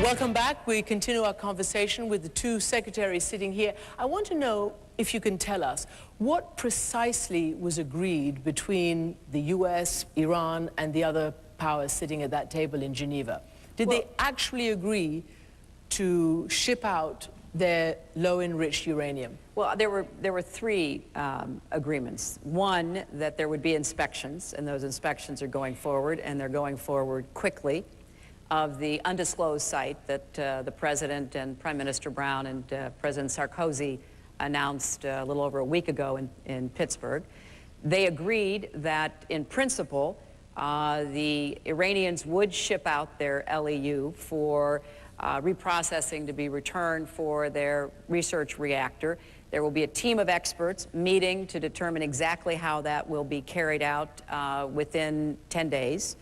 Welcome back. We continue our conversation with the two secretaries sitting here. I want to know if you can tell us what precisely was agreed between the US, Iran, and the other powers sitting at that table in Geneva. Did they actually agree to ship out their low-enriched uranium? Well, there were three agreements. One, that there would be inspections, and those inspections are going forward, and they're going forward quickly, of the undisclosed site that the President and Prime Minister Brown and President Sarkozy announced a little over a week ago in Pittsburgh. They agreed that, in principle, the Iranians would ship out their LEU for reprocessing to be returned for their research reactor. There will be a team of experts meeting to determine exactly how that will be carried out within 10 days.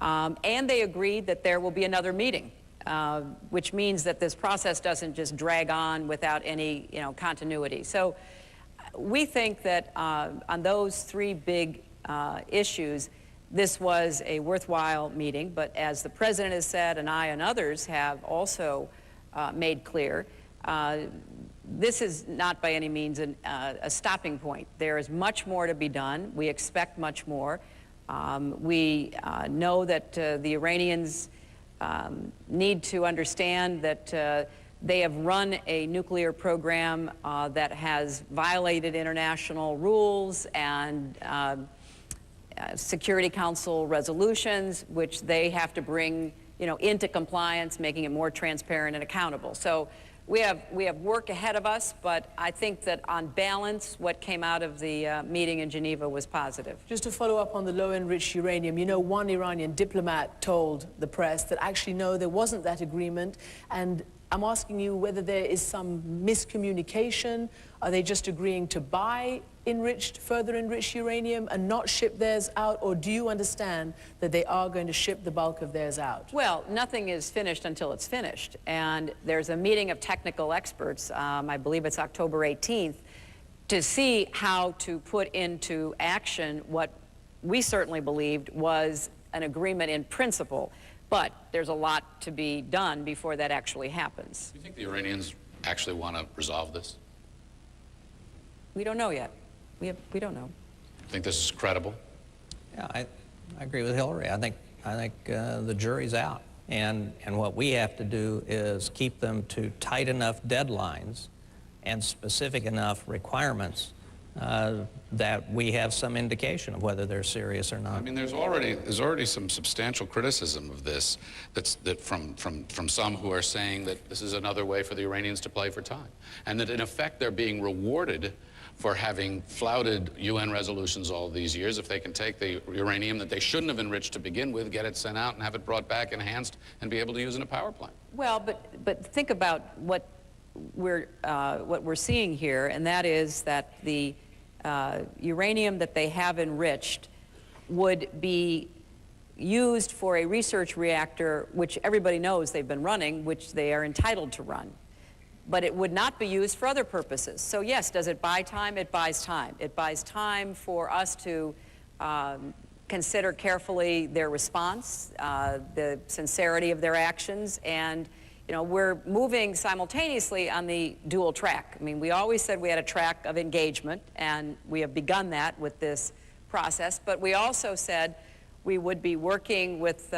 And they agreed that there will be another meeting, which means that this process doesn't just drag on without any, continuity. So we think that on those three big issues, this was a worthwhile meeting. But as the President has said, and I and others have also made clear, this is not by any means a stopping point. There is much more to be done. We expect much more. We know that the Iranians need to understand that they have run a nuclear program that has violated international rules and Security Council resolutions, which they have to bring, into compliance, making it more transparent and accountable. So we have work ahead of us, but I think that on balance, what came out of the meeting in Geneva was positive. Just to follow up on the low-enriched uranium, one Iranian diplomat told the press that actually, no, there wasn't that agreement, and I'm asking you whether there is some miscommunication. Are they just agreeing to buy further enriched uranium and not ship theirs out, or do you understand that they are going to ship the bulk of theirs out? Well, nothing is finished until it's finished, and there's a meeting of technical experts, I believe it's October 18th, to see how to put into action what we certainly believed was an agreement in principle. But there's a lot to be done before that actually happens. Do you think the Iranians actually want to resolve this? We don't know yet. We don't know. Think this is credible? Yeah, I agree with Hillary. I think the jury's out. And what we have to do is keep them to tight enough deadlines and specific enough requirements that we have some indication of whether they're serious or not. I mean, there's already some substantial criticism of this from some who are saying that this is another way for the Iranians to play for time, and that in effect they're being rewarded for having flouted UN resolutions all these years if they can take the uranium that they shouldn't have enriched to begin with, get it sent out, and have it brought back enhanced and be able to use in a power plant. Well, but think about what we're seeing here, and that is that the uranium that they have enriched would be used for a research reactor, which everybody knows they've been running, which they are entitled to run. But it would not be used for other purposes. So yes, does it buy time? It buys time. It buys time for us to consider carefully their response, the sincerity of their actions, and we're moving simultaneously on the dual track. I mean, we always said we had a track of engagement, and we have begun that with this process, but we also said we would be working with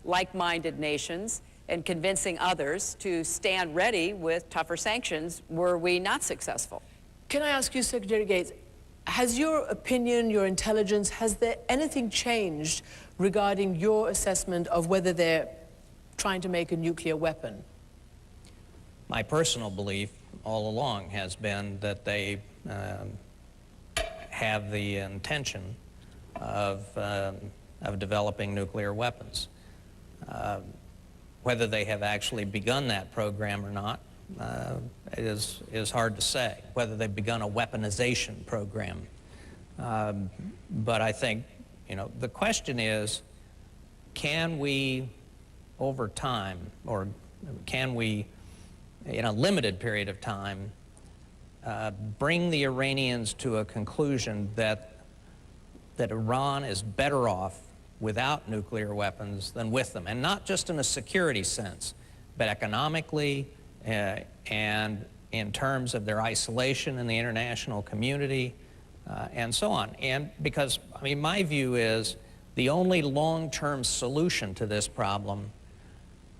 like-minded nations and convincing others to stand ready with tougher sanctions were we not successful. Can I ask you, Secretary Gates, has your opinion, your intelligence, has there anything changed regarding your assessment of whether they're trying to make a nuclear weapon? My personal belief all along has been that they have the intention of developing nuclear weapons. Whether they have actually begun that program or not is hard to say. Whether they've begun a weaponization program. But I think, the question is, can we, over time, or can we, in a limited period of time, bring the Iranians to a conclusion that Iran is better off without nuclear weapons than with them, and not just in a security sense, but economically and in terms of their isolation in the international community and so on. And because, I mean, my view is the only long-term solution to this problem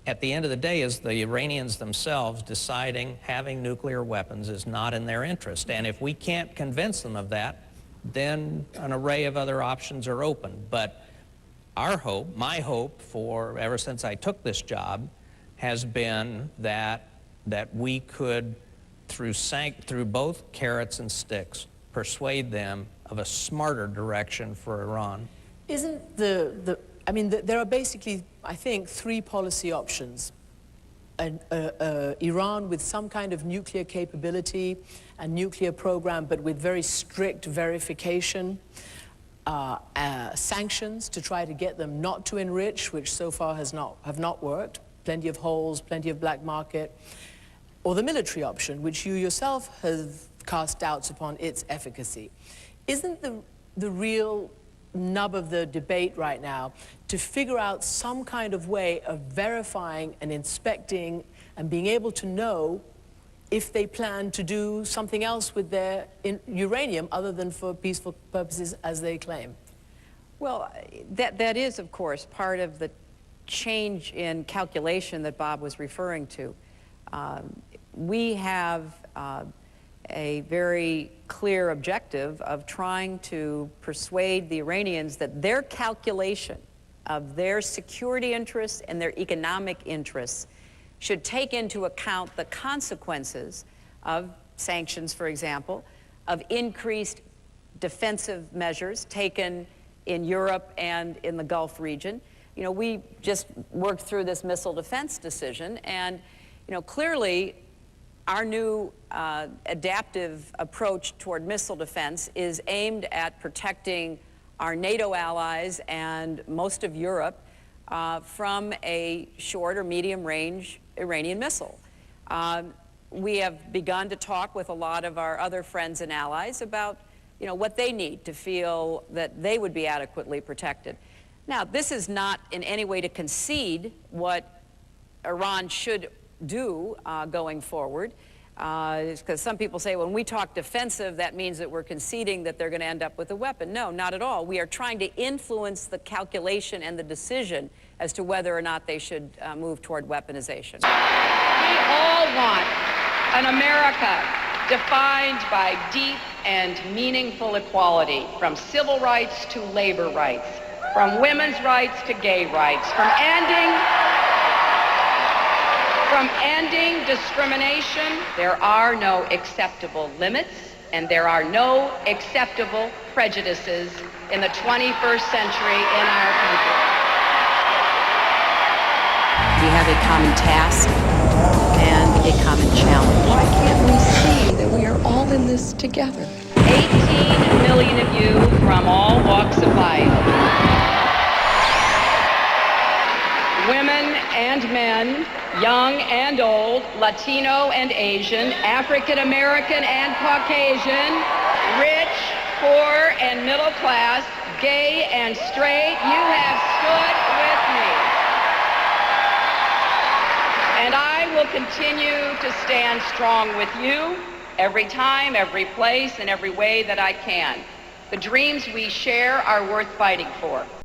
at the end of the day is the Iranians themselves deciding having nuclear weapons is not in their interest. And if we can't convince them of that, then an array of other options are open. But our hope, my hope for ever since I took this job, has been that we could, through both carrots and sticks, persuade them of a smarter direction for Iran. Isn't I mean, there are basically, I think, three policy options. Iran with some kind of nuclear capability and nuclear program, but with very strict verification, sanctions to try to get them not to enrich, which so far have not worked, plenty of holes, plenty of black market, or the military option, which you yourself have cast doubts upon its efficacy. Isn't the real nub of the debate right now to figure out some kind of way of verifying and inspecting and being able to know if they plan to do something else with their uranium other than for peaceful purposes as they claim? Well, that is, of course, part of the change in calculation that Bob was referring to. We have a very clear objective of trying to persuade the Iranians that their calculation of their security interests and their economic interests should take into account the consequences of sanctions, for example, of increased defensive measures taken in Europe and in the Gulf region. You know, we just worked through this missile defense decision, and, you know, clearly our new adaptive approach toward missile defense is aimed at protecting our NATO allies and most of Europe from a short or medium range Iranian missile. We have begun to talk with a lot of our other friends and allies about, you know, what they need to feel that they would be adequately protected. Now, this is not in any way to concede what Iran should do going forward, because some people say when we talk defensive, that means that we're conceding that they're going to end up with a weapon. No, not at all. We are trying to influence the calculation and the decision as to whether or not they should move toward weaponization. We all want an America defined by deep and meaningful equality, from civil rights to labor rights, from women's rights to gay rights, from ending discrimination. There are no acceptable limits, and there are no acceptable prejudices in the 21st century in our country. We have a common task and a common challenge. Why can't we see that we are all in this together? 18 million of you from all walks of life. Women and men, young and old, Latino and Asian, African American and Caucasian, rich, poor and middle class, gay and straight, you have stood with me. And I will continue to stand strong with you every time, every place, and every way that I can. The dreams we share are worth fighting for.